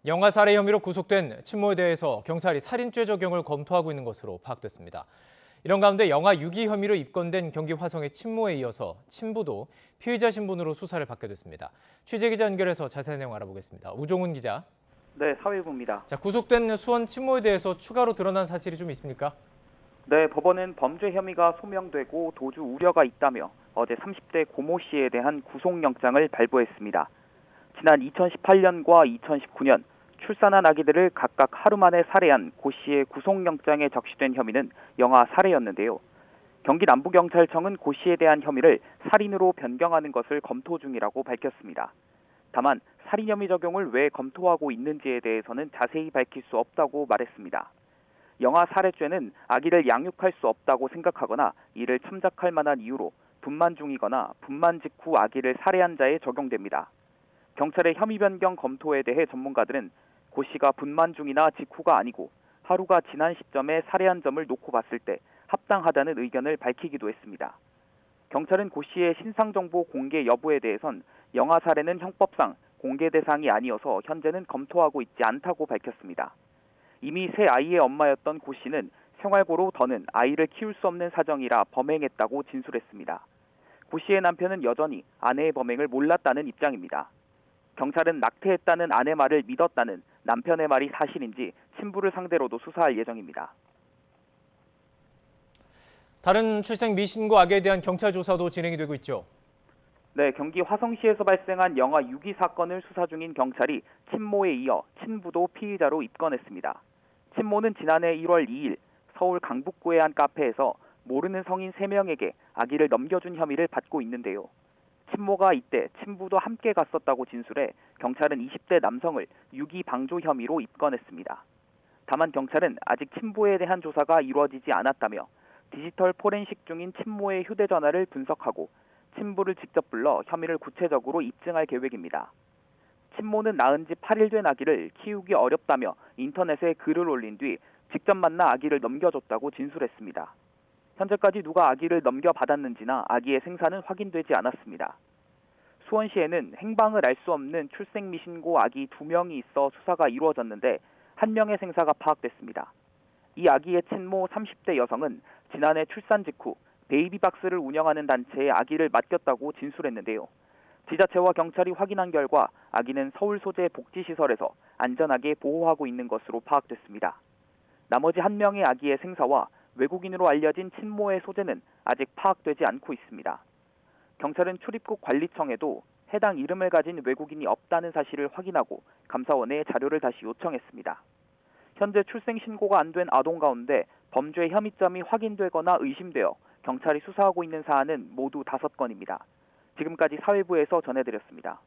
영아 살해 혐의로 구속된 친모에 대해서 경찰이 살인죄 적용을 검토하고 있는 것으로 파악됐습니다. 이런 가운데 영아 유기 혐의로 입건된 경기 화성의 친모에 이어서 친부도 피의자 신분으로 수사를 받게 됐습니다. 취재기자 연결해서 자세한 내용 알아보겠습니다. 우종훈 기자. 네, 사회부입니다. 구속된 수원 친모에 대해서 추가로 드러난 사실이 좀 있습니까? 네, 법원은 범죄 혐의가 소명되고 도주 우려가 있다며 어제 30대 고모 씨에 대한 구속영장을 발부했습니다. 지난 2018년과 2019년 출산한 아기들을 각각 하루 만에 살해한 고 씨의 구속영장에 적시된 혐의는 영아 살해였는데요. 경기 남부경찰청은 고 씨에 대한 혐의를 살인으로 변경하는 것을 검토 중이라고 밝혔습니다. 다만 살인 혐의 적용을 왜 검토하고 있는지에 대해서는 자세히 밝힐 수 없다고 말했습니다. 영아 살해죄는 아기를 양육할 수 없다고 생각하거나 이를 참작할 만한 이유로 분만 중이거나 분만 직후 아기를 살해한 자에 적용됩니다. 경찰의 혐의 변경 검토에 대해 전문가들은 고 씨가 분만 중이나 직후가 아니고 하루가 지난 시점에 살해한 점을 놓고 봤을 때 합당하다는 의견을 밝히기도 했습니다. 경찰은 고 씨의 신상정보 공개 여부에 대해선 영아 살해는 형법상 공개 대상이 아니어서 현재는 검토하고 있지 않다고 밝혔습니다. 이미 새 아이의 엄마였던 고 씨는 생활고로 더는 아이를 키울 수 없는 사정이라 범행했다고 진술했습니다. 고 씨의 남편은 여전히 아내의 범행을 몰랐다는 입장입니다. 경찰은 낙태했다는 아내 말을 믿었다는 남편의 말이 사실인지 친부를 상대로도 수사할 예정입니다. 다른 출생 미신고 악에 대한 경찰 조사도 진행이 되고 있죠. 네, 경기 화성시에서 발생한 영아 유기 사건을 수사 중인 경찰이 친모에 이어 친부도 피의자로 입건했습니다. 친모는 지난해 1월 2일 서울 강북구의 한 카페에서 모르는 성인 3명에게 아기를 넘겨준 혐의를 받고 있는데요. 친모가 이때 친부도 함께 갔었다고 진술해 경찰은 20대 남성을 유기 방조 혐의로 입건했습니다. 다만 경찰은 아직 친부에 대한 조사가 이루어지지 않았다며 디지털 포렌식 중인 친모의 휴대전화를 분석하고 친부를 직접 불러 혐의를 구체적으로 입증할 계획입니다. 친모는 낳은 지 8일 된 아기를 키우기 어렵다며 인터넷에 글을 올린 뒤 직접 만나 아기를 넘겨줬다고 진술했습니다. 현재까지 누가 아기를 넘겨받았는지나 아기의 생사는 확인되지 않았습니다. 수원시에는 행방을 알 수 없는 출생미신고 아기 2명이 있어 수사가 이루어졌는데 1명의 생사가 파악됐습니다. 이 아기의 친모 30대 여성은 지난해 출산 직후 베이비박스를 운영하는 단체에 아기를 맡겼다고 진술했는데요. 지자체와 경찰이 확인한 결과 아기는 서울 소재 복지시설에서 안전하게 보호하고 있는 것으로 파악됐습니다. 나머지 1명의 아기의 생사와 외국인으로 알려진 친모의 소재는 아직 파악되지 않고 있습니다. 경찰은 출입국 관리청에도 해당 이름을 가진 외국인이 없다는 사실을 확인하고 감사원에 자료를 다시 요청했습니다. 현재 출생 신고가 안 된 아동 가운데 범죄 혐의점이 확인되거나 의심되어 경찰이 수사하고 있는 사안은 모두 5건입니다. 지금까지 사회부에서 전해드렸습니다.